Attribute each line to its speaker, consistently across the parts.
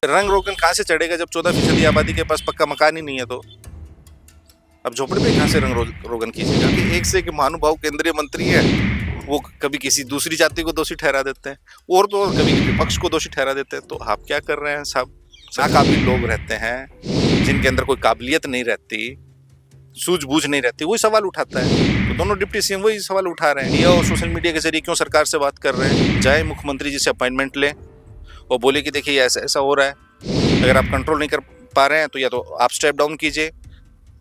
Speaker 1: रंग रोगन कहाँ से चढ़ेगा जब 14% आबादी के पास पक्का मकान ही नहीं है? तो अब झोपड़ी में कहाँ से रोगन कीजिएगा? कि एक से एक महानुभाव केंद्रीय मंत्री है, वो कभी किसी दूसरी जाति को दोषी ठहरा देते हैं और तो और कभी विपक्ष को दोषी ठहरा देते हैं। तो आप क्या कर रहे हैं साहब? नाकाबिल लोग रहते हैं जिनके अंदर कोई काबिलियत नहीं रहती, सूझबूझ नहीं रहती, वही सवाल उठाता है। तो दोनों डिप्टी सीएम वही सवाल उठा रहे हैं। ये और सोशल मीडिया के जरिए क्यों सरकार से बात कर रहे हैं? जाए मुख्यमंत्री जी से अपॉइंटमेंट लें और बोले कि देखिए ऐसा ऐसा हो रहा है, अगर आप कंट्रोल नहीं कर पा रहे हैं तो या तो आप स्टेप डाउन कीजिए,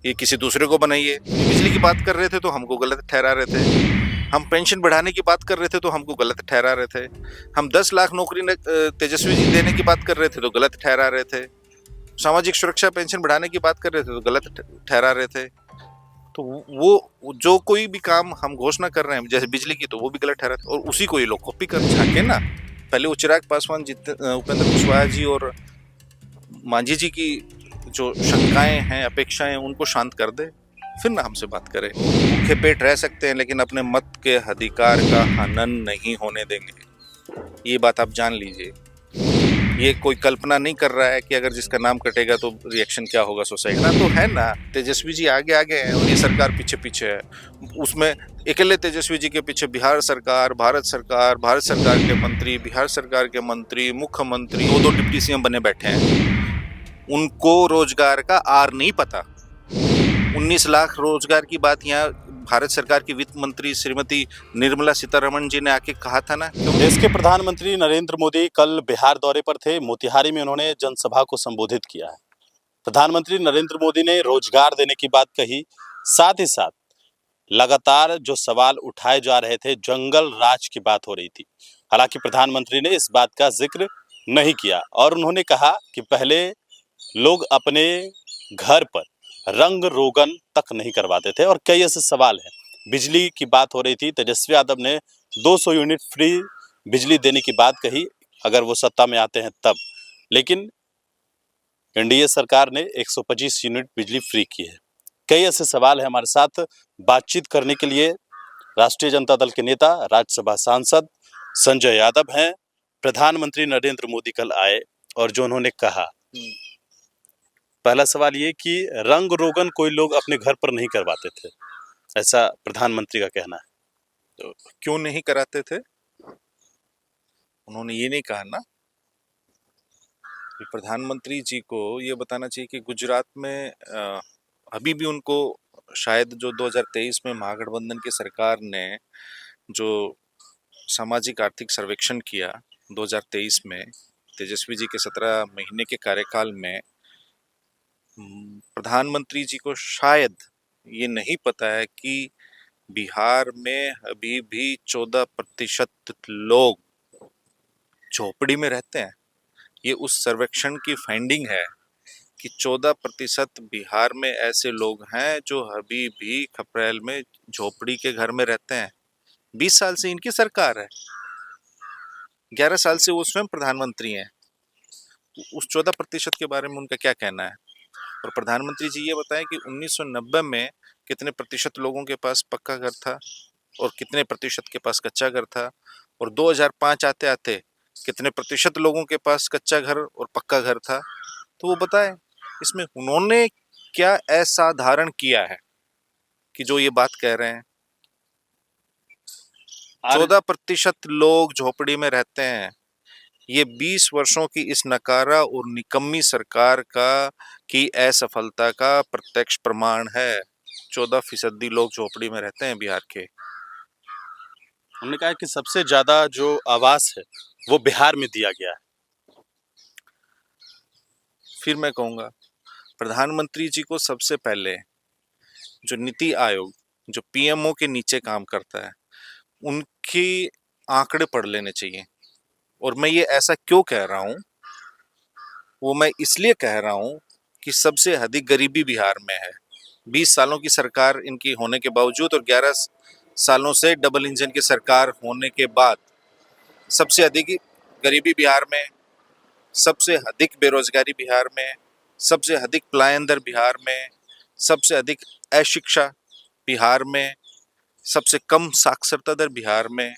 Speaker 1: ये किसी दूसरे को बनाइए। बिजली की बात कर रहे थे तो हमको गलत ठहरा रहे थे, हम पेंशन बढ़ाने की बात कर रहे थे तो हमको गलत ठहरा रहे थे, हम 10 लाख नौकरी तेजस्वी जी देने की बात कर रहे थे तो गलत ठहरा रहे थे, सामाजिक सुरक्षा पेंशन बढ़ाने की बात कर रहे थे तो गलत ठहरा रहे थे। तो वो जो कोई भी काम हम घोषणा कर रहे हैं जैसे बिजली की, तो वो भी गलत ठहरा था और उसी को ये लोग कॉपी कर झाके ना। पहले वो चिराग पासवान उपेंद्र कुशवाहा जी और मांझी जी की जो शंकाएं हैं, अपेक्षाएं, उनको शांत कर दे, फिर ना हमसे बात करें। भूखे पेट रह सकते हैं लेकिन अपने मत के अधिकार का हनन नहीं होने देंगे, ये बात आप जान लीजिए। ये कोई कल्पना नहीं कर रहा है कि अगर जिसका नाम कटेगा तो रिएक्शन क्या होगा सोसाइटी ना। तो है ना, तेजस्वी जी आगे आगे हैं और ये सरकार पीछे पीछे है। उसमें अकेले तेजस्वी जी के पीछे बिहार सरकार, भारत सरकार के मंत्री, बिहार सरकार के मंत्री, मुख्यमंत्री, दो डिप्टी सीएम बने बैठे हैं। उनको रोजगार का आर नहीं पता। 19 लाख रोजगार की बात यहाँ भारत सरकार की वित्त मंत्री श्रीमती निर्मला सीतारमण जी ने आके कहा था ना।
Speaker 2: देश के प्रधानमंत्री नरेंद्र मोदी कल बिहार दौरे पर थे। मोतिहारी में उन्होंने जनसभा को संबोधित किया है। प्रधानमंत्री नरेंद्र मोदी ने रोजगार देने की बात कही, साथ ही साथ लगातार जो सवाल उठाए जा रहे थे, जंगल राज की बात हो रही थी। हालांकि प्रधानमंत्री ने इस बात का जिक्र नहीं किया और उन्होंने कहा कि पहले लोग अपने घर पर रंग रोगन तक नहीं करवाते थे और कई ऐसे सवाल हैं। बिजली की बात हो रही थी, तेजस्वी यादव ने 200 यूनिट फ्री बिजली देने की बात कही अगर वो सत्ता में आते हैं तब, लेकिन एनडीए सरकार ने 125 यूनिट बिजली फ्री की है। कई ऐसे सवाल हैं। हमारे साथ बातचीत करने के लिए राष्ट्रीय जनता दल के नेता, राज्यसभा सांसद संजय यादव हैं। प्रधानमंत्री नरेंद्र मोदी कल आए और जो उन्होंने कहा, पहला सवाल ये कि रंग रोगन कोई लोग अपने घर पर नहीं करवाते थे, ऐसा प्रधानमंत्री का कहना है।
Speaker 1: तो क्यों नहीं कराते थे? उन्होंने ये नहीं कहा ना। प्रधानमंत्री जी को ये बताना चाहिए कि गुजरात में अभी भी उनको शायद जो 2023 में महागठबंधन की सरकार ने जो सामाजिक आर्थिक सर्वेक्षण किया 2023 में, तेजस्वी जी के 17 महीने के कार्यकाल में, प्रधानमंत्री जी को शायद ये नहीं पता है कि बिहार में अभी भी 14% लोग झोपड़ी में रहते हैं। ये उस सर्वेक्षण की फाइंडिंग है कि 14% बिहार में ऐसे लोग हैं जो अभी भी खपरेल में झोपड़ी के घर में रहते हैं। 20 साल से इनकी सरकार है, 11 साल से वो स्वयं प्रधानमंत्री हैं। उस 14% के बारे में उनका क्या कहना है? और प्रधानमंत्री जी ये बताएं कि 1990 में कितने प्रतिशत लोगों के पास पक्का घर था और कितने प्रतिशत के पास कच्चा घर था, और 2005 आते आते कितने प्रतिशत लोगों के पास कच्चा घर और पक्का घर था, तो वो बताएं। इसमें उन्होंने क्या असाधारण किया है कि जो ये बात कह रहे हैं? 14% लोग झोपड़ी में रहते हैं। ये 20 वर्षों की इस नकारा और निकम्मी सरकार का की असफलता का प्रत्यक्ष प्रमाण है। 14% लोग झोपड़ी में रहते हैं बिहार के।
Speaker 2: उन्होंने कहा कि सबसे ज्यादा जो आवास है वो बिहार में दिया गया है।
Speaker 1: फिर मैं कहूँगा प्रधानमंत्री जी को सबसे पहले जो नीति आयोग, जो पीएमओ के नीचे काम करता है, उनकी आंकड़े पढ़ लेने चाहिए। और मैं ये ऐसा क्यों कह रहा हूँ, वो मैं इसलिए कह रहा हूँ कि सबसे अधिक गरीबी बिहार में है। 20 सालों की सरकार इनकी होने के बावजूद और 11 सालों से डबल इंजन की सरकार होने के बाद सबसे अधिक गरीबी बिहार में, सबसे अधिक बेरोजगारी बिहार में, सबसे अधिक पलायन दर बिहार में, सबसे अधिक अशिक्षा बिहार में, सबसे कम साक्षरता दर बिहार में,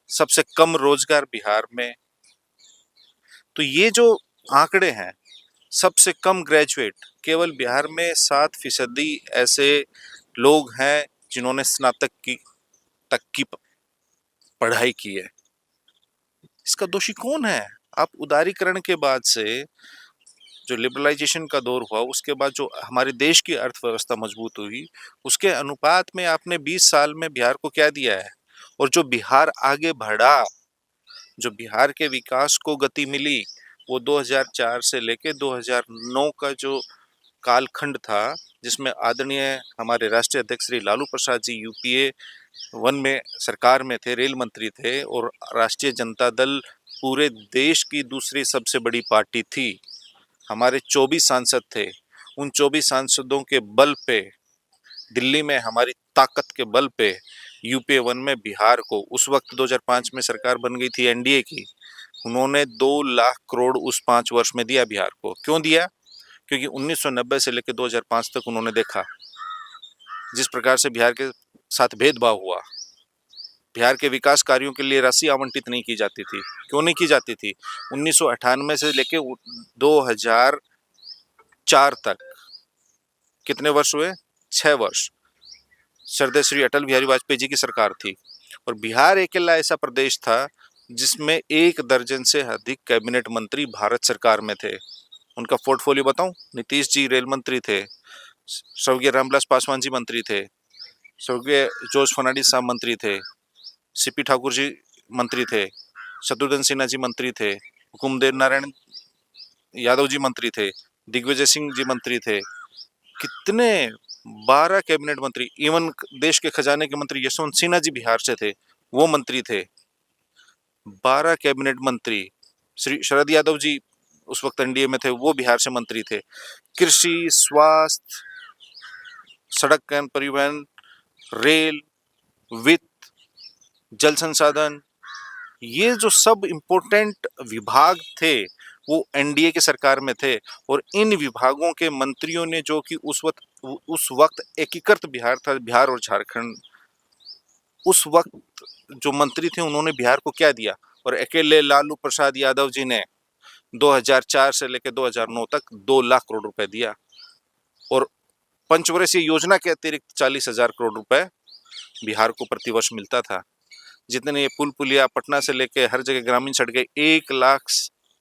Speaker 1: सबसे कम रोजगार बिहार में। तो ये जो आंकड़े हैं, सबसे कम ग्रेजुएट केवल बिहार में 7% ऐसे लोग हैं जिन्होंने स्नातक की तक की पढ़ाई की है। इसका दोषी कौन है? आप उदारीकरण के बाद से जो लिबरलाइजेशन का दौर हुआ, उसके बाद जो हमारे देश की अर्थव्यवस्था मजबूत हुई, उसके अनुपात में आपने 20 साल में बिहार को क्या दिया है? और जो बिहार आगे बढ़ा, जो बिहार के विकास को गति मिली, वो 2004 से लेके 2009 का जो कालखंड था, जिसमें आदरणीय हमारे राष्ट्रीय अध्यक्ष श्री लालू प्रसाद जी यूपीए 1 में सरकार में थे, रेल मंत्री थे, और राष्ट्रीय जनता दल पूरे देश की दूसरी सबसे बड़ी पार्टी थी। हमारे 24 सांसद थे। उन 24 सांसदों के बल पे, दिल्ली में हमारी ताकत के बल पे, यूपीए 1 में बिहार को, उस वक्त 2005 में सरकार बन गई थी एनडीए की, उन्होंने 2 लाख करोड़ उस 5 वर्ष में दिया बिहार को। क्यों दिया? क्योंकि 1990 से लेकर 2005 तक उन्होंने देखा जिस प्रकार से बिहार के साथ भेदभाव हुआ, बिहार के विकास कार्यों के लिए राशि आवंटित नहीं की जाती थी। क्यों नहीं की जाती थी? 1998 से लेकर 2004 तक कितने वर्ष हुए? 6 वर्ष श्रद्धेय श्री अटल बिहारी वाजपेयी जी की सरकार थी, और बिहार अकेला ऐसा प्रदेश था जिसमें 1 दर्जन से अधिक कैबिनेट मंत्री भारत सरकार में थे। उनका पोर्टफोलियो बताऊं? नीतीश जी रेल मंत्री थे, स्वर्गीय रामविलास पासवान जी मंत्री थे, स्वर्गीय जॉर्ज फर्नांडिस साहब मंत्री थे, सीपी ठाकुर जी मंत्री थे, शत्रुघ्न सिन्हा जी मंत्री थे, हुकुमदेव नारायण यादव जी मंत्री थे, दिग्विजय सिंह जी मंत्री थे। कितने 12 कैबिनेट मंत्री, इवन देश के खजाने के मंत्री यशवंत सिन्हा जी बिहार से थे, वो मंत्री थे। 12 कैबिनेट मंत्री, श्री शरद यादव जी उस वक्त एनडीए में थे, वो बिहार से मंत्री थे। कृषि, स्वास्थ्य, सड़क एवं परिवहन, रेल, वित्त, जल संसाधन, ये जो सब इम्पोर्टेंट विभाग थे वो एनडीए की सरकार में थे, और इन विभागों के मंत्रियों ने, जो कि उस वक्त एकीकृत बिहार था, बिहार और झारखंड, उस वक्त जो मंत्री थे उन्होंने बिहार को क्या दिया? और अकेले लालू प्रसाद यादव जी ने 2004 से लेकर 2009 तक 2 लाख करोड़ रुपए दिया, और पंचवर्षीय योजना के अतिरिक्त 40,000 करोड़ रुपए बिहार को प्रतिवर्ष मिलता था। जितने ये पुल पुलिया, पटना से लेके हर जगह ग्रामीण सड़कें, 1 लाख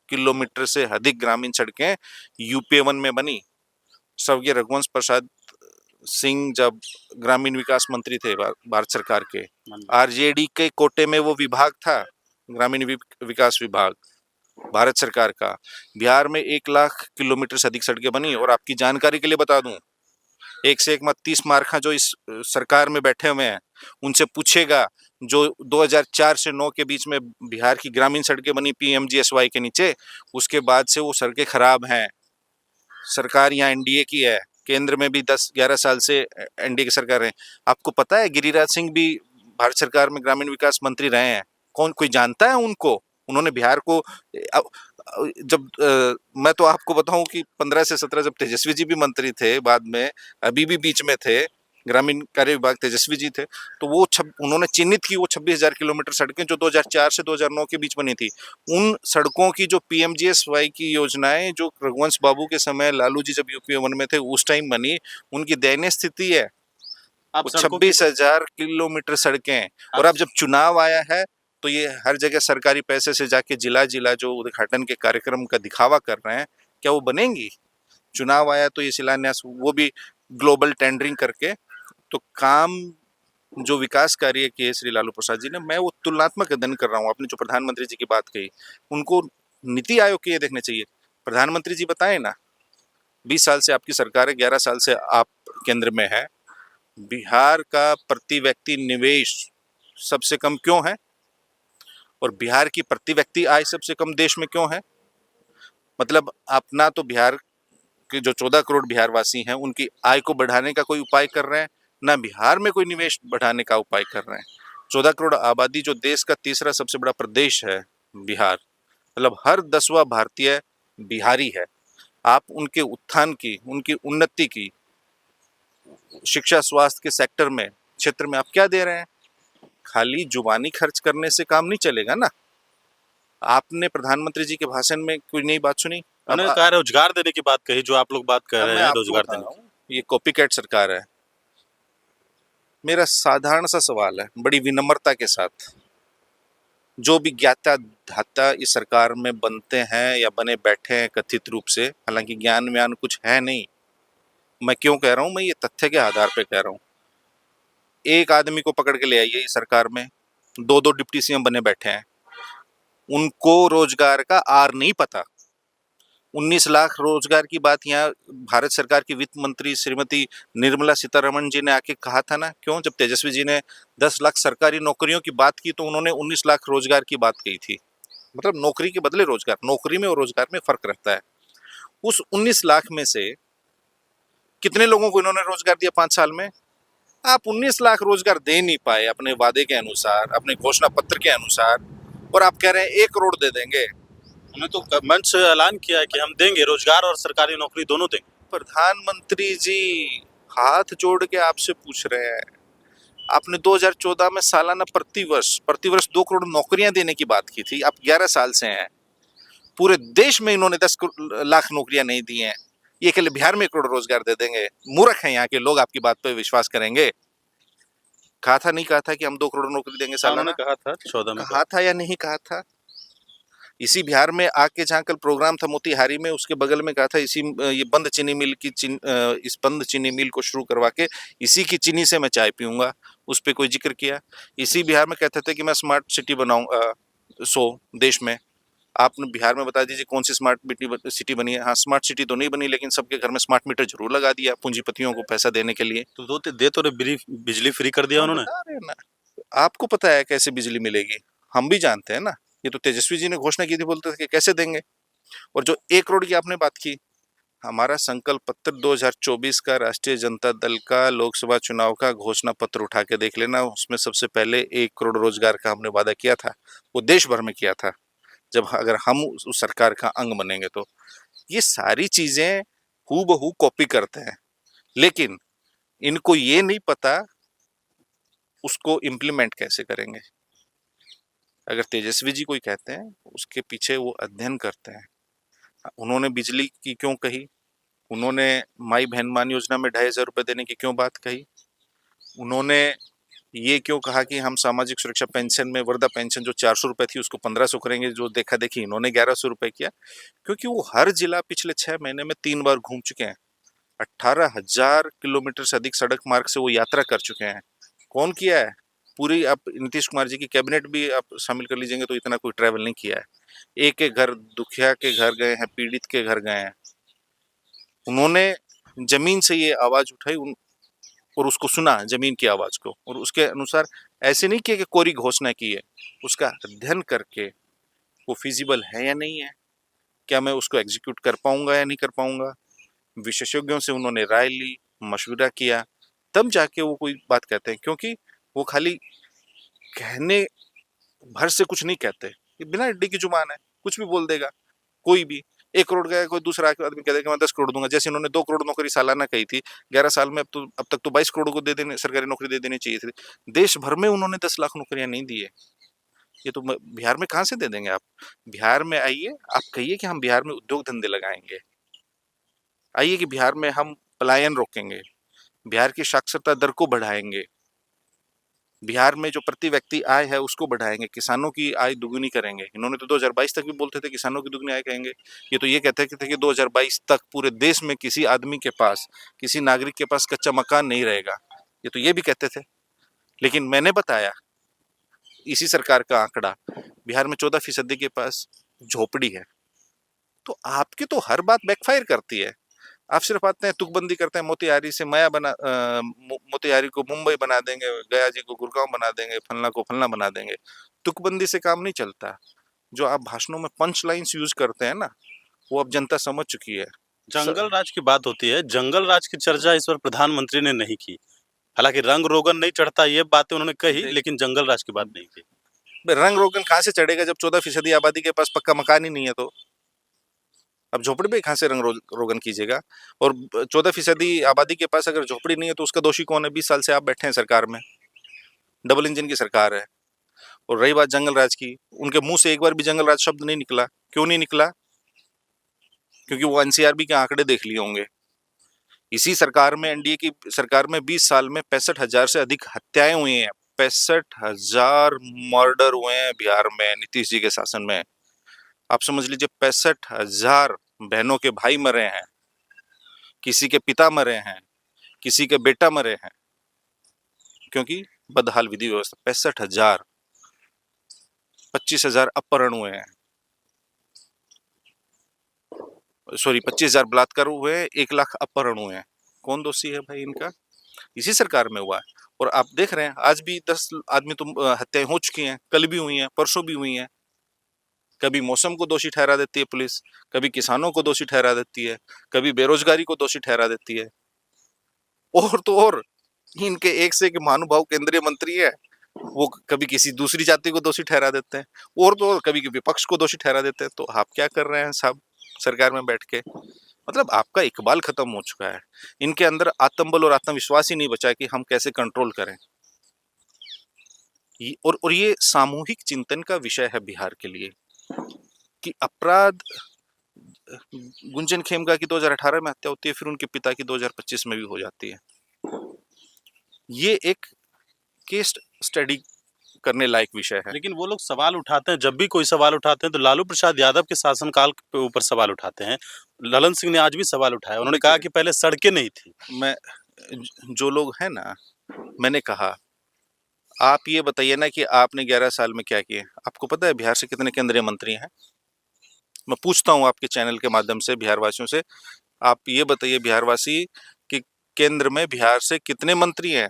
Speaker 1: किलोमीटर से अधिक ग्रामीण सड़कें यूपीए 1 में बनी। स्वर्गीय रघुवंश प्रसाद सिंह जब ग्रामीण विकास मंत्री थे भारत सरकार के, आरजेडी के कोटे में वो विभाग था, ग्रामीण विकास विभाग भारत सरकार का। बिहार में 1 लाख किलोमीटर से अधिक सड़कें बनी, और आपकी जानकारी के लिए बता दूं, एक से एक मत 30 मार्खा जो इस सरकार में बैठे हुए हैं, उनसे पूछेगा जो 2004 से 9 के बीच में बिहार की ग्रामीण सड़कें बनी पीएमजीएसवाई के नीचे, उसके बाद से वो सड़कें खराब हैं। सरकार यहाँ एनडीए की है, केंद्र में भी 10-11 साल से एनडीए की सरकार है। आपको पता है गिरिराज सिंह भी भारत सरकार में ग्रामीण विकास मंत्री रहे हैं? कौन कोई जानता है उनको? उन्होंने बिहार को जब मैं तो आपको बताऊं कि 15 से 17 जब तेजस्वी जी भी मंत्री थे, बाद में अभी भी बीच में थे, ग्रामीण कार्य विभाग तेजस्वी जी थे, तो वो उन्होंने चिन्हित की वो 26,000 किलोमीटर सड़कें जो 2004 से 2009 के बीच बनी थी। उन सड़कों की जो पीएमजीएसवाई की योजनाएं जो रघुवंश बाबू के समय, लालू जी जब यूपीए 1 में थे उस टाइम बनी, उनकी दयनीय स्थिति है। वो 26,000 किलोमीटर सड़कें, और अब जब चुनाव आया है तो ये हर जगह सरकारी पैसे से जाके जिला जिला जो उद्घाटन के कार्यक्रम का दिखावा कर रहे हैं, क्या वो बनेंगी? चुनाव आया तो ये शिलान्यास, वो भी ग्लोबल टेंडरिंग करके। तो काम जो विकास कार्य किए श्री लालू प्रसाद जी ने, मैं वो तुलनात्मक अध्ययन कर रहा हूँ। आपने जो प्रधानमंत्री जी की बात कही, उनको नीति आयोग के ये देखने चाहिए। प्रधानमंत्री जी बताएं ना, 20 साल से आपकी सरकार है, 11 साल से आप केंद्र में है, बिहार का प्रति व्यक्ति निवेश सबसे कम क्यों है? और बिहार की प्रति व्यक्ति आय सबसे कम देश में क्यों है? मतलब आप ना तो बिहार के जो 14 करोड़ बिहारवासी हैं उनकी आय को बढ़ाने का कोई उपाय कर रहे हैं, ना बिहार में कोई निवेश बढ़ाने का उपाय कर रहे हैं। 14 करोड़ आबादी, जो देश का तीसरा सबसे बड़ा प्रदेश है बिहार, मतलब हर 10वां भारतीय बिहारी है। आप उनके उत्थान की, उनकी उन्नति की, शिक्षा स्वास्थ्य के सेक्टर में, क्षेत्र में आप क्या दे रहे हैं? खाली जुबानी खर्च करने से काम नहीं चलेगा ना। आपने प्रधानमंत्री जी के भाषण में कोई नई बात सुनी?
Speaker 2: उन्होंने कहा रोजगार देने की बात कही, जो आप लोग बात कर
Speaker 1: अब
Speaker 2: रहे
Speaker 1: मैं
Speaker 2: हैं
Speaker 1: आपको
Speaker 2: रोजगार
Speaker 1: बता
Speaker 2: देने
Speaker 1: रहा
Speaker 2: की।
Speaker 1: हूँ, ये कॉपी कैट सरकार है। मेरा साधारण सा सवाल है, बड़ी विनम्रता के साथ, जो भी ज्ञाता धाता इस सरकार में बनते हैं या बने बैठे हैं कथित रूप से, हालांकि ज्ञान व्यान कुछ है नहीं, मैं क्यों कह रहा हूं, मैं ये तथ्य के आधार पे कह रहा हूं। एक आदमी को पकड़ के ले आइए इस सरकार में, दो दो डिप्टी सीएम बने बैठे हैं, उनको रोजगार का आर नहीं पता। 19 लाख रोजगार की बात यहाँ भारत सरकार की वित्त मंत्री श्रीमती निर्मला सीतारमण जी ने आके कहा था ना, क्यों? जब तेजस्वी जी ने 10 लाख सरकारी नौकरियों की बात की तो उन्होंने 19 लाख रोजगार की बात कही थी। मतलब नौकरी के बदले रोजगार, नौकरी में और रोजगार में फर्क रहता है। उस 19 लाख में से कितने लोगों को इन्होंने रोजगार दिया 5 साल में? आप 19 लाख रोजगार दे नहीं पाए अपने वादे के अनुसार, अपने घोषणा पत्र के अनुसार, और आप कह रहे हैं 1 करोड़ दे देंगे।
Speaker 2: उन्होंने तो मंच से ऐलान किया है कि हम देंगे रोजगार और सरकारी नौकरी दोनों देंगे।
Speaker 1: प्रधानमंत्री जी हाथ जोड़ के आपसे पूछ रहे हैं, आपने 2014 में सालाना प्रतिवर्ष 2 करोड़ नौकरियां देने की बात की थी। आप 11 साल से हैं, पूरे देश में इन्होंने 10 लाख नौकरियां नहीं दी हैं। ये केवल बिहार में 1 करोड़ रोजगार दे देंगे? मूर्ख हैं यहाँ के लोग, आपकी बात पे विश्वास करेंगे? कहा था नहीं कहा था कि हम 2 करोड़ नौकरी देंगे
Speaker 2: उन्होंने
Speaker 1: सालाना?
Speaker 2: कहा था 14 में
Speaker 1: कहा था या नहीं कहा था? इसी बिहार में आके जहाँ कल प्रोग्राम था मोतिहारी में, उसके बगल में कहा था इसी ये बंद चीनी मिल की इस बंद चीनी मिल को शुरू करवा के इसी की चीनी से मैं चाय पीऊंगा, उस पर कोई जिक्र किया? इसी बिहार में कहते थे कि मैं स्मार्ट सिटी बनाऊंगा, देश में। आपने बिहार में बता दीजिए कौन सी स्मार्ट सिटी बनी है? हाँ, स्मार्ट सिटी तो नहीं बनी, लेकिन सबके घर में स्मार्ट मीटर जरूर लगा दिया पूंजीपतियों को पैसा देने के लिए।
Speaker 2: तो दे तो रहे, बिजली फ्री कर दिया
Speaker 1: हम
Speaker 2: उन्होंने।
Speaker 1: बता रहे हैं ना, आपको पता है कैसे बिजली मिलेगी, हम भी जानते हैं ना। ये तो तेजस्वी जी ने घोषणा की थी, बोलते थे कि कैसे देंगे। और जो 1 करोड़ की आपने बात की, हमारा संकल्प पत्र 2024 का राष्ट्रीय जनता दल का लोकसभा चुनाव का घोषणा पत्र उठा के देख लेना, उसमें सबसे पहले 1 करोड़ रोजगार का हमने वादा किया था। वो देश भर में किया था, जब अगर हम उस सरकार का अंग बनेंगे तो। ये सारी चीजें हूबहू कॉपी करते हैं, लेकिन इनको ये नहीं पता उसको इम्प्लीमेंट कैसे करेंगे। अगर तेजस्वी जी कोई कहते हैं, उसके पीछे वो अध्ययन करते हैं। उन्होंने बिजली की क्यों कही? उन्होंने माई बहन मान योजना में 2,500 रुपए देने की क्यों बात कही? उन्होंने ये क्यों कहा कि हम सामाजिक सुरक्षा पेंशन में वृद्धा पेंशन जो 400 रुपए थी उसको 1500 करेंगे? जो देखा देखी इन्होंने 1100 रुपए किया, क्योंकि वो हर जिला पिछले 6 महीने में 3 बार घूम चुके हैं। 18,000 किलोमीटर से अधिक सड़क मार्ग से वो यात्रा कर चुके हैं। कौन किया है? पूरी आप नीतीश कुमार जी की कैबिनेट भी आप शामिल कर लीजिएंगे तो इतना कोई ट्रैवल नहीं किया है। एक एक घर, दुखिया के घर गए हैं, पीड़ित के घर गए हैं। उन्होंने जमीन से ये आवाज उठाई और उसको सुना, जमीन की आवाज को, और उसके अनुसार ऐसे नहीं किया कि कोरी घोषणा की है, उसका अध्ययन करके वो फिजिबल है या नहीं है, क्या मैं उसको एग्जीक्यूट कर पाऊंगा या नहीं कर पाऊंगा। विशेषज्ञों से उन्होंने राय ली, मशवरा किया, तब जाके वो कोई बात कहते हैं। क्योंकि वो खाली कहने भर से कुछ नहीं कहते, ये बिना अड्डी की जुबान है, कुछ भी बोल देगा कोई भी। 1 करोड़ का कोई दूसरा आदमी कह देगा मैं 10 करोड़ दूंगा, जैसे इन्होंने 2 करोड़ नौकरी सालाना कही थी 11 साल में। अब तक तो 22 करोड़ को दे देने, सरकारी नौकरी दे देनी चाहिए थी। देश भर में उन्होंने 10 लाख नौकरियां नहीं दी है। ये तो बिहार में कहाँ से दे देंगे आप? बिहार में आइए, आप कहिए कि हम बिहार में उद्योग धंधे लगाएंगे, आइए कि बिहार में हम पलायन रोकेंगे, बिहार की साक्षरता दर को बढ़ाएंगे, बिहार में जो प्रति व्यक्ति आय है उसको बढ़ाएंगे, किसानों की आय दुगुनी करेंगे। इन्होंने तो 2022 तक भी बोलते थे किसानों की दुगुनी आय करेंगे। ये तो ये कहते थे कि 2022 तक पूरे देश में किसी आदमी के पास, किसी नागरिक के पास कच्चा मकान नहीं रहेगा, ये तो ये भी कहते थे। लेकिन मैंने बताया इसी सरकार का आंकड़ा, बिहार में 14% के पास झोपड़ी है। तो आपकी तो हर बात बैकफायर करती है। आप सिर्फ आते हैं, तुकबंदी करते हैं, मोतिहारी से मोतिहारी को मुंबई बना देंगे, गया जी को गुड़गांव बना देंगे, फलना को फलना बना देंगे। तुकबंदी से काम नहीं चलता। जो आप भाषणों में पंच लाइन्स यूज करते हैं ना, वो अब जनता समझ चुकी है।
Speaker 2: जंगल राज की बात होती है, जंगल राज की चर्चा इस बार प्रधानमंत्री ने नहीं की। हालांकि रंग रोगन नहीं चढ़ता, ये बातें उन्होंने कही, लेकिन जंगल राज की बात नहीं की।
Speaker 1: रंग रोगन कहाँ से चढ़ेगा जब 14% आबादी के पास पक्का मकान ही नहीं है? तो अब झोपड़ी पे कहाँ से रंग रोगन कीजिएगा? और 14% आबादी के पास अगर झोपड़ी नहीं है तो उसका दोषी कौन है? 20 साल से आप बैठे हैं सरकार में, डबल इंजन की सरकार है। और रही बात जंगल राज की, उनके मुंह से एक बार भी जंगल राज शब्द नहीं निकला। क्यों नहीं निकला? क्योंकि वो एनसीआरबी के आंकड़े देख लिए होंगे। इसी सरकार में, एनडीए की सरकार में 20 साल में 65,000 से अधिक हत्याएं हुई हैं। 65,000 मर्डर हुए हैं बिहार में नीतीश जी के शासन में। आप समझ लीजिए 65,000 बहनों के भाई मरे हैं, किसी के पिता मरे हैं, किसी के बेटा मरे हैं, क्योंकि बदहाल विधि व्यवस्था। 65,000, 25,000 अपहरण हुए हैं, सॉरी 25,000 बलात्कार हुए हैं, 1 लाख अपहरण हुए हैं। कौन दोषी है भाई इनका? इसी सरकार में हुआ है। और आप देख रहे हैं आज भी 10 आदमी हत्याएं हो चुकी हैं, कल भी हुई हैं, परसों भी हुई हैं। कभी मौसम को दोषी ठहरा देती है पुलिस, कभी किसानों को दोषी ठहरा देती है, कभी बेरोजगारी को दोषी ठहरा देती है। और तो और इनके एक से एक महानुभाव केंद्रीय मंत्री है, वो कभी किसी दूसरी जाति को दोषी ठहरा देते हैं, और तो और कभी विपक्ष को दोषी ठहरा देते हैं। तो आप क्या कर रहे हैं साहब सरकार में बैठ के? मतलब आपका इकबाल खत्म हो चुका है। इनके अंदर आत्मबल और आत्मविश्वास ही नहीं बचा कि हम कैसे कंट्रोल करें। और ये सामूहिक चिंतन का विषय है बिहार के लिए कि अपराध, गुंजन खेमका की 2018 में हत्या होती है, फिर उनके पिता की 2025 में भी हो जाती है। ये एक केस स्टडी करने लायक विषय है।
Speaker 2: लेकिन वो लोग सवाल उठाते हैं, जब भी कोई सवाल उठाते हैं तो लालू प्रसाद यादव के शासनकाल के ऊपर सवाल उठाते हैं। ललन सिंह ने आज भी सवाल उठाया, उन्होंने कहा कि पहले सड़कें नहीं थी।
Speaker 1: मैं जो लोग हैं ना, मैंने कहा आप ये बताइए ना कि आपने 11 साल में क्या किए। आपको पता है बिहार से कितने केंद्रीय मंत्री हैं? मैं पूछता हूं आपके चैनल के माध्यम से बिहार वासियों से, आप ये बताइए बिहारवासी कि केंद्र में बिहार से कितने मंत्री हैं?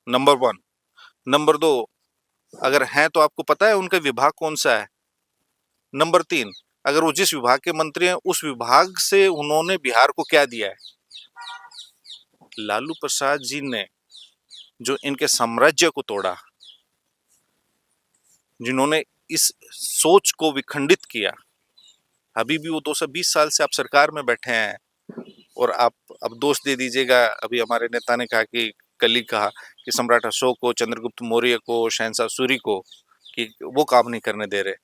Speaker 1: नंबर 1। नंबर 2, अगर हैं तो आपको पता है उनका विभाग कौन सा है? नंबर 3, अगर वो जिस विभाग के मंत्री हैं उस विभाग से उन्होंने बिहार को क्या दिया है? लालू प्रसाद जी ने जो इनके साम्राज्य को तोड़ा, जिन्होंने इस सोच को विखंडित किया, अभी भी वो 220 साल से आप सरकार में बैठे हैं। और आप अब दोष दे दीजिएगा, अभी हमारे नेता ने कहा कि कल ही कहा कि सम्राट अशोक को, चंद्रगुप्त मौर्य को, शहंशाह सूरी को कि वो काम नहीं करने दे रहे।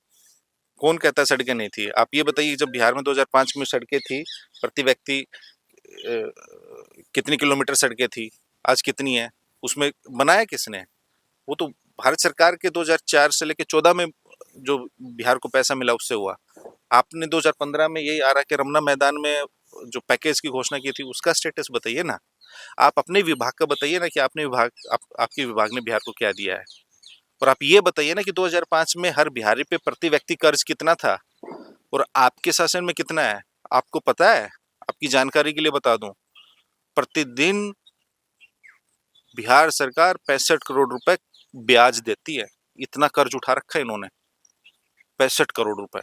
Speaker 1: कौन कहता है सड़कें नहीं थी? आप ये बताइए जब बिहार में 2005 में सड़कें थी, प्रति व्यक्ति कितनी किलोमीटर सड़कें थी, आज कितनी है? उसमें बनाया किसने? वो तो भारत सरकार के 2004 से लेकर 14 में जो बिहार को पैसा मिला उससे हुआ। आपने 2015 में यही आरा के रमना मैदान में जो पैकेज की घोषणा की थी उसका स्टेटस बताइए ना। आप अपने विभाग का बताइए ना कि आपने आपके विभाग ने बिहार को क्या दिया है। और आप ये बताइए ना कि 2005 में हर बिहारी पे प्रति व्यक्ति कर्ज कितना था और आपके शासन में कितना है? आपको पता है? आपकी जानकारी के लिए बता दूं, प्रतिदिन बिहार सरकार 65 करोड़ रुपए ब्याज देती है। इतना कर्ज उठा रखा है इन्होंने, 65 करोड़ रुपए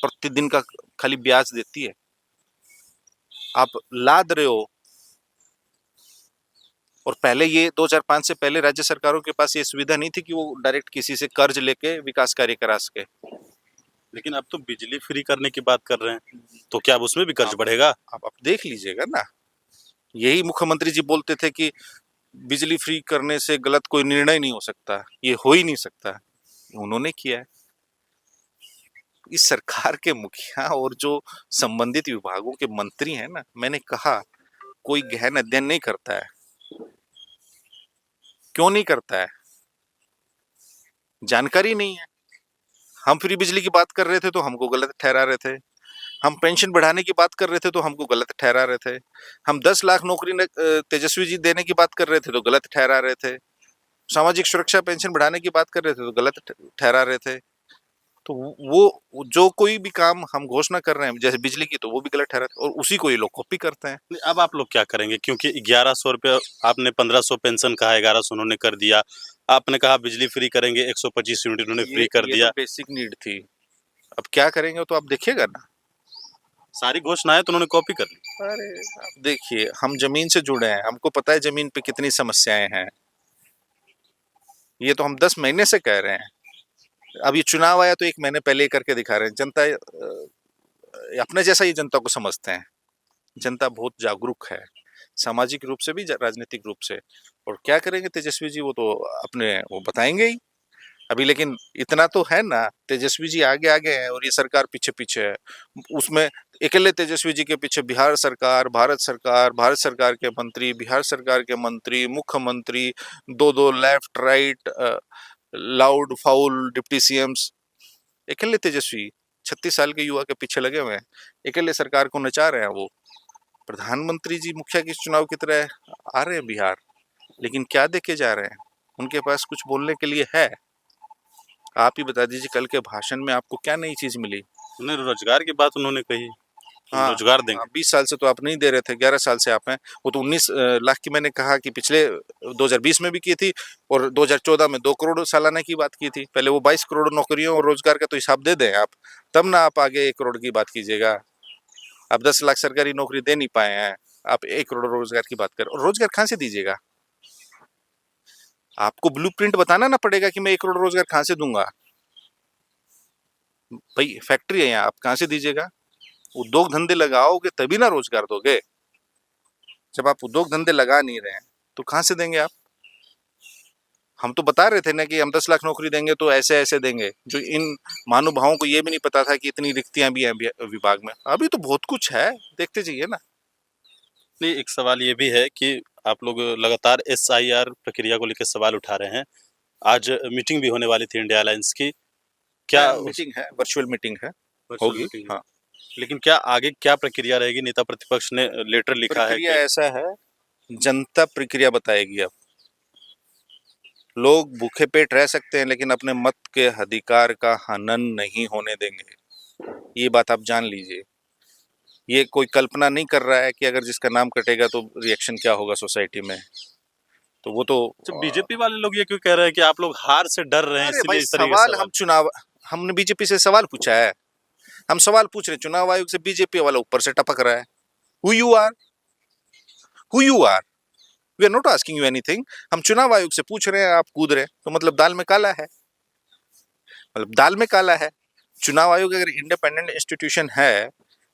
Speaker 1: प्रतिदिन का खाली ब्याज देती है। आप लाद रहे हो। और पहले ये 2005 से पहले राज्य सरकारों के पास ये सुविधा नहीं थी कि वो डायरेक्ट किसी से कर्ज लेके विकास कार्य करा सके।
Speaker 2: लेकिन अब तो बिजली फ्री करने की बात कर रहे हैं, तो क्या अब उसमें भी कर्ज बढ़ेगा?
Speaker 1: आप देख लीजिएगा ना, यही मुख्यमंत्री जी बोलते थे कि बिजली फ्री करने से गलत कोई निर्णय नहीं हो सकता, ये हो ही नहीं सकता। उन्होंने किया है। इस सरकार के मुखिया और जो संबंधित विभागों के मंत्री हैं ना, मैंने कहा कोई गहन अध्ययन नहीं करता है। क्यों नहीं करता है? जानकारी नहीं है। हम फ्री बिजली की बात कर रहे थे तो हमको गलत ठहरा रहे थे। हम पेंशन बढ़ाने की बात कर रहे थे तो हमको गलत ठहरा रहे थे। हम 10 लाख नौकरी तेजस्वी जी देने की बात कर रहे थे तो गलत ठहरा रहे थे। सामाजिक सुरक्षा पेंशन बढ़ाने की बात कर रहे थे तो गलत ठहरा रहे थे। तो वो जो कोई भी काम हम घोषणा कर रहे हैं जैसे बिजली की, तो वो भी गलत ठहरा है और उसी को ये लोग कॉपी करते हैं।
Speaker 2: अब आप लोग क्या करेंगे? क्योंकि 1100 रुपये आपने 1500 पेंशन कहा, 1100 उन्होंने कर दिया। आपने कहा बिजली फ्री करेंगे, 125 यूनिट उन्होंने फ्री कर
Speaker 1: ये
Speaker 2: दिया।
Speaker 1: तो बेसिक नीड थी। अब क्या करेंगे तो आप देखिएगा ना।
Speaker 2: सारी घोषणाएं तो उन्होंने कॉपी कर ली।
Speaker 1: अरे आप देखिए, हम जमीन से जुड़े हैं, हमको पता है जमीन पे कितनी समस्याएं हैं। ये तो हम 10 महीने से कह रहे हैं। अब ये चुनाव आया तो 1 महीने पहले ही करके दिखा रहे हैं। जनता अपने जैसा ही जनता को समझते हैं। जनता बहुत जागरूक है, सामाजिक रूप से भी राजनीतिक रूप से। और क्या करेंगे तेजस्वी जी, वो तो अपने वो बताएंगे ही अभी। लेकिन इतना तो है ना, तेजस्वी जी आगे आगे हैं और ये सरकार पीछे पीछे है। उसमें अकेले तेजस्वी जी के पीछे बिहार सरकार, भारत सरकार के मंत्री, बिहार सरकार के मंत्री, मुख्यमंत्री, दो दो left right loud foul deputy CM's, अकेले तेजस्वी 36 साल के युवा के पीछे लगे हुए हैं, अकेले सरकार को नचा रहे हैं। वो प्रधानमंत्री जी मुखिया के चुनाव की तरह आ रहे हैं बिहार, लेकिन क्या देके जा रहे हैं? उनके पास कुछ बोलने के लिए है? आप ही बता दीजिए, कल के भाषण में आपको क्या नई चीज मिली?
Speaker 2: उन्हें रोजगार की बात उन्होंने कही, हम
Speaker 1: हाँ,
Speaker 2: रोजगार देंगे।
Speaker 1: 20 साल से तो आप नहीं दे रहे थे, 11 साल से आप हैं। वो तो 19 लाख की मैंने कहा कि पिछले 2020 में भी की थी, और 2014 में 2 करोड़ सालाना की बात की थी। पहले वो 22 करोड़ नौकरियों और रोजगार का तो हिसाब दे दें आप, तब ना आप आगे 1 करोड़ की बात कीजिएगा। आप 10 लाख सरकारी नौकरी दे नहीं पाए हैं, आप 1 करोड़ रोजगार की बात करें। और रोजगार कहाँ से दीजिएगा? आपको ब्लूप्रिंट बताना ना पड़ेगा कि मैं 1 करोड़ रोजगार कहाँ से दूंगा। भाई फैक्ट्री है यहाँ, आप कहाँ से दीजिएगा? उद्योग धंधे लगाओगे तभी ना रोजगार दोगे। जब आप उद्योग धंधे लगा नहीं रहे हैं तो कहाँ से देंगे आप? हम तो बता रहे थे ना कि हम 10 लाख नौकरी देंगे तो ऐसे ऐसे देंगे, जो इन महानुभावों को ये भी नहीं पता था कि इतनी रिक्तियां भी हैं विभाग में। अभी तो बहुत कुछ है, देखते जाइए ना।
Speaker 2: नहीं, एक सवाल ये भी है कि आप लोग लगातार एसआईआर प्रक्रिया को लेकर सवाल उठा रहे हैं। आज मीटिंग भी होने वाली थी इंडिया अलायंस की, क्या
Speaker 1: मीटिंग है, वर्चुअल मीटिंग है,
Speaker 2: वर्चुअल
Speaker 1: होगी।
Speaker 2: मीटिंग है?
Speaker 1: हाँ,
Speaker 2: लेकिन क्या आगे क्या प्रक्रिया रहेगी? नेता प्रतिपक्ष ने लेटर लिखा है
Speaker 1: प्रक्रिया
Speaker 2: कि
Speaker 1: ऐसा है, जनता प्रक्रिया बताएगी। अब लोग भूखे पेट रह सकते हैं, लेकिन अपने मत के अधिकार का हनन नहीं होने देंगे, ये बात आप जान लीजिए। ये कोई कल्पना नहीं कर रहा है कि अगर जिसका नाम कटेगा तो रिएक्शन क्या होगा सोसाइटी में। तो वो तो
Speaker 2: जब बीजेपी वाले लोग ये क्यों कह रहे हैं कि आप लोग हार से डर रहे हैं
Speaker 1: अरे
Speaker 2: इसलिए
Speaker 1: भाई,
Speaker 2: इस तरीके से सवाल?
Speaker 1: हमने बीजेपी से सवाल पूछा है। हम सवाल पूछ रहे हैं चुनाव आयोग से, बीजेपी वाला ऊपर से टपक रहा है। Who are you, who are you, we are not asking you anything. हम चुनाव आयोग से पूछ रहे हैं, आप कूद रहे हैं, तो मतलब दाल में काला है, मतलब दाल में काला है। चुनाव आयोग अगर इंडिपेंडेंट इंस्टीट्यूशन है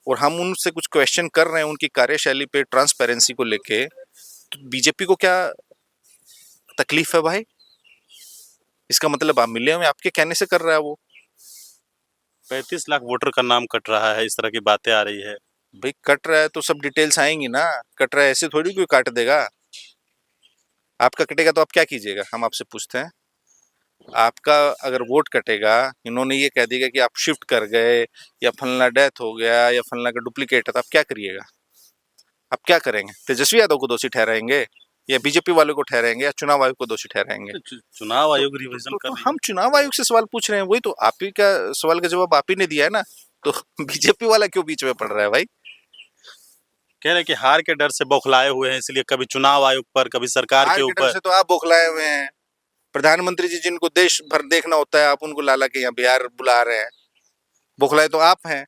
Speaker 1: और हम उनसे कुछ क्वेश्चन कर रहे हैं उनकी कार्यशैली पे, ट्रांसपेरेंसी को लेके, तो बीजेपी को क्या तकलीफ है भाई? इसका मतलब आप मिले हुए आपके कहने से कर रहा है वो।
Speaker 2: 35 लाख वोटर का नाम कट रहा है, इस तरह की बातें आ रही है।
Speaker 1: भाई कट रहा है तो सब डिटेल्स आएंगी ना। कट रहा है ऐसे थोड़ी कोई काट देगा। आपका कटेगा तो आप क्या कीजिएगा, हम आपसे पूछते हैं। आपका अगर वोट कटेगा, इन्होंने ये कह दिया कि आप शिफ्ट कर गए, या फलना डेथ हो गया, या फलना का डुप्लीकेट है, तो आप क्या करिएगा? आप क्या करेंगे? तेजस्वी यादव को दोषी ठहराएंगे, या बीजेपी वालों को ठहराएंगे, या चुनाव आयोग को दोषी ठहराएंगे?
Speaker 2: चुनाव
Speaker 1: तो,
Speaker 2: आयोग रिवीजन कर
Speaker 1: तो
Speaker 2: रही है।
Speaker 1: हम चुनाव आयोग से सवाल पूछ रहे हैं, वही तो आप ही का सवाल का जवाब आप ही ने दिया है ना। तो बीजेपी वाला क्यों बीच में पड़ रहा है भाई?
Speaker 2: कह रहे हैं कि हार के डर से बौखलाए हुए हैं, इसलिए कभी चुनाव आयोग पर, कभी सरकार
Speaker 1: हार
Speaker 2: के
Speaker 1: के डर
Speaker 2: ऊपर।
Speaker 1: से तो आप बौखलाए हुए हैं। प्रधानमंत्री जी जिनको देश भर देखना होता है, आप उनको लाला के यहाँ बिहार बुला रहे हैं। बौखलाए तो आप हैं।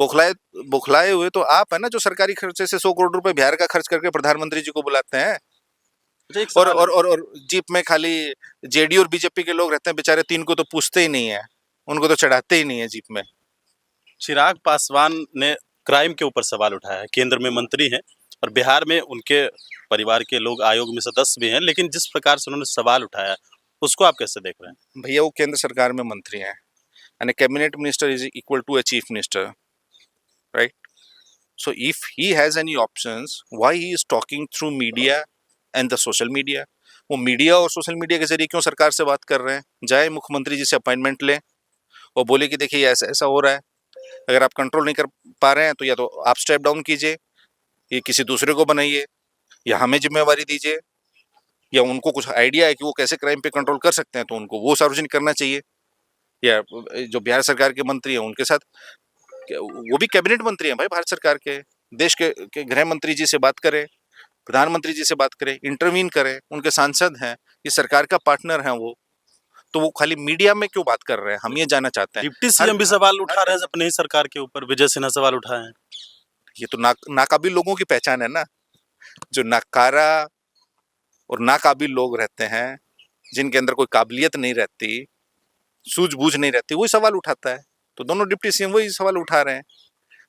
Speaker 1: बौखलाए बौखलाए हुए तो आप है ना, जो सरकारी खर्चे से 100 करोड़ रुपए बिहार का खर्च करके प्रधानमंत्री जी को बुलाते हैं।
Speaker 2: अच्छा, एक
Speaker 1: और
Speaker 2: सवाल
Speaker 1: और और, और जीप में खाली जेडीयू और बीजेपी के लोग रहते हैं, बेचारे 3 को तो पूछते ही नहीं है, उनको तो चढ़ाते ही नहीं है जीप में।
Speaker 2: चिराग पासवान ने क्राइम के ऊपर सवाल उठाया है। केंद्र में मंत्री हैं और बिहार में उनके परिवार के लोग आयोग में सदस्य भी हैं, लेकिन जिस प्रकार से उन्होंने सवाल उठाया उसको आप कैसे देख रहे हैं?
Speaker 1: भैया वो केंद्र सरकार में मंत्री हैं, and a cabinet minister is equal to a chief minister, right? So if he has any options, why he is talking through media and the social media? वो मीडिया और सोशल मीडिया के जरिए क्यों सरकार से बात कर रहे हैं? जाए मुख्यमंत्री जी से अपॉइंटमेंट लें और बोले कि देखिए ऐसा ऐसा हो रहा है, अगर आप कंट्रोल नहीं कर पा रहे हैं तो या तो आप स्टेप डाउन कीजिए, ये किसी दूसरे को बनाइए, या हमें जिम्मेवारी दीजिए, या उनको कुछ आइडिया है कि वो कैसे क्राइम पे कंट्रोल कर सकते हैं तो उनको वो सार्वजनिक करना चाहिए। या जो बिहार सरकार के मंत्री हैं उनके साथ, वो भी कैबिनेट मंत्री हैं भाई भारत सरकार के, देश के गृह मंत्री जी से बात करें, प्रधानमंत्री जी से बात करें, इंटरवीन करें, उनके सांसद हैं, ये सरकार का पार्टनर हैं वो। तो वो खाली मीडिया में क्यों बात कर रहे हैं, हम ये जानना चाहते हैं।
Speaker 2: डिप्टी सीएम भी सवाल उठा रहे हैं अपने ही सरकार के ऊपर, विजय सिन्हा सवाल उठाए हैं।
Speaker 1: ये तो नाकाबिल लोगों की पहचान है ना, जो नाकारा और नाकाबिल लोग रहते हैं, जिनके अंदर कोई काबिलियत नहीं रहती, सूझबूझ नहीं रहती, वही सवाल उठाता है। तो दोनों डिप्टी सीएम वही सवाल उठा रहे हैं,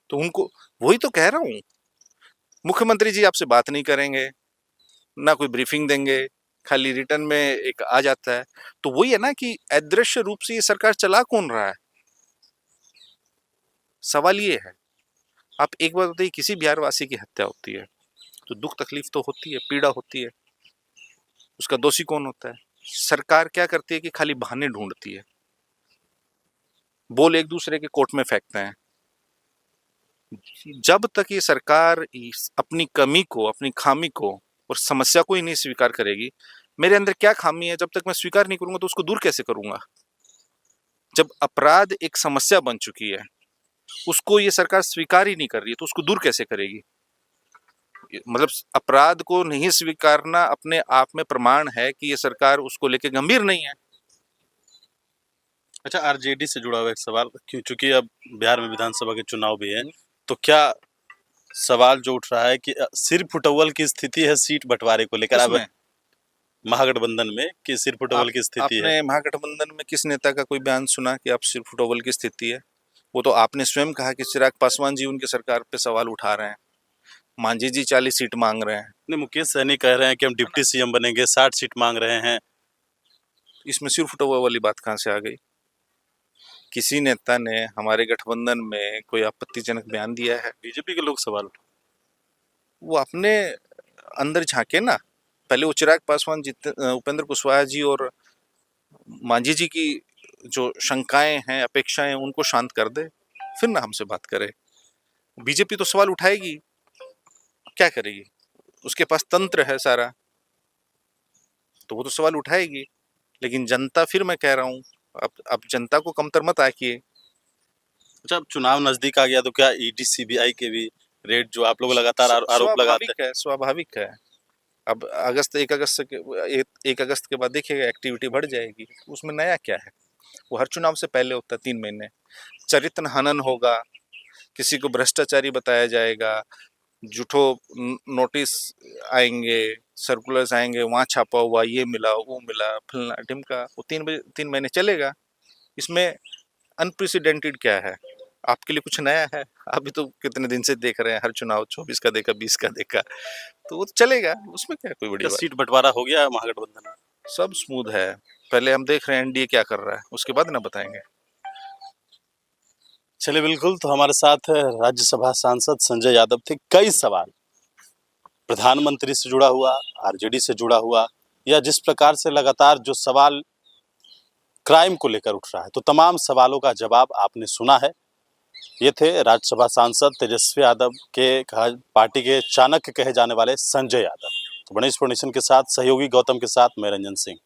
Speaker 1: तो उनको वही तो कह रहा हूँ। मुख्यमंत्री जी आपसे बात नहीं करेंगे, ना कोई ब्रीफिंग देंगे, खाली रिटर्न में एक आ जाता है। तो वही है ना कि अदृश्य रूप से ये सरकार चला कौन रहा है? सवाल ये है, आप एक बात बताइए, किसी बिहारवासी की हत्या होती है तो दुख तकलीफ तो होती है, पीड़ा होती है, उसका दोषी कौन होता है? सरकार क्या करती है कि खाली बहाने ढूंढती है, बोल एक दूसरे के कोर्ट में फेंकते हैं। जब तक ये सरकार अपनी कमी को, अपनी खामी को और समस्या को ही नहीं स्वीकार करेगी, मेरे अंदर क्या खामी है, जब तक मैं स्वीकार नहीं करूंगा तो उसको दूर कैसे करूंगा? जब अपराध एक समस्या बन चुकी है, उसको ये सरकार स्वीकार ही नहीं कर रही है तो उसको दूर कैसे करेगी? मतलब अपराध को नहीं स्वीकारना अपने आप में प्रमाण है कि ये सरकार उसको लेके गंभीर नहीं है।
Speaker 2: अच्छा, आरजेडी से जुड़ा हुआ एक सवाल, क्यों, चूंकि अब बिहार में विधानसभा के चुनाव भी है, तो क्या सवाल जो उठ रहा है कि सिर फुटौल की स्थिति है सीट बंटवारे को लेकर अब महागठबंधन में, कि सिर फुटौल की स्थिति है?
Speaker 1: आपने महागठबंधन में किस नेता का कोई बयान सुना कि आप सिर फुटौल की स्थिति है? वो तो आपने स्वयं कहा कि चिराग पासवान जी उनकी सरकार पे सवाल उठा रहे हैं, मांझी जी 40 सीट मांग रहे हैं।
Speaker 2: नहीं, मुकेश सहनी कह रहे हैं कि हम डिप्टी सीएम बनेंगे, 60 सीट मांग रहे हैं।
Speaker 1: इसमें सिर फुटौल वाली बात कहाँ से आ गई? किसी नेता ने हमारे गठबंधन में कोई आपत्तिजनक बयान दिया है?
Speaker 2: बीजेपी के लोग सवाल उठा,
Speaker 1: वो अपने अंदर झांके ना। पहले वो चिराग पासवान जी, उपेंद्र कुशवाहा जी और मांझी जी की जो शंकाएं हैं, अपेक्षाएं हैं, उनको शांत कर दे, फिर ना हमसे बात करे। बीजेपी तो सवाल उठाएगी, क्या करेगी? उसके पास तंत्र है सारा, तो वो तो सवाल उठाएगी। लेकिन जनता, फिर मैं कह रहा हूँ, अब जनता को कमतर मत आकिए।
Speaker 2: अच्छा, अब चुनाव नजदीक आ गया तो क्या ईडी सीबीआई के भी रेड जो आप लोग लगातार आरोप लगाते हैं?
Speaker 1: स्वाभाविक है। अब अगस्त 1 अगस्त के बाद देखिएगा एक्टिविटी बढ़ जाएगी। उसमें नया क्या है? वो हर चुनाव से पहले होता है, 3 महीने। चरित्र हनन होगा, किसी को भ्रष्टाचारी बताया जाएगा, झूठो नोटिस आएंगे, सर्कुलर्स आएंगे, वहाँ छापा हुआ, ये मिला, वो मिला, फलना ढिमका। वो 3 महीने चलेगा। इसमें अनप्रेसिडेंटेड क्या है? आपके लिए कुछ नया है? आप भी तो कितने दिन से देख रहे हैं, हर चुनाव 24 का देखा, 20 का देखा, तो वो चलेगा। उसमें क्या कोई बड़ी
Speaker 2: क्या
Speaker 1: बात?
Speaker 2: सीट बंटवारा हो गया है महागठबंधन में?
Speaker 1: सब स्मूथ है। पहले हम देख रहे हैं एनडीए क्या कर रहा है, उसके बाद ना बताएंगे।
Speaker 2: चलिए, बिल्कुल। तो हमारे साथ राज्यसभा सांसद संजय यादव थे। कई सवाल प्रधानमंत्री से जुड़ा हुआ, आरजेडी से जुड़ा हुआ, या जिस प्रकार से लगातार जो सवाल क्राइम को लेकर उठ रहा है, तो तमाम सवालों का जवाब आपने सुना है। ये थे राज्यसभा सांसद तेजस्वी यादव के पार्टी के चाणक्य कहे जाने वाले संजय यादव। तो गणेश फाउंडेशन के साथ सहयोगी गौतम के साथ मैं रंजन सिंह।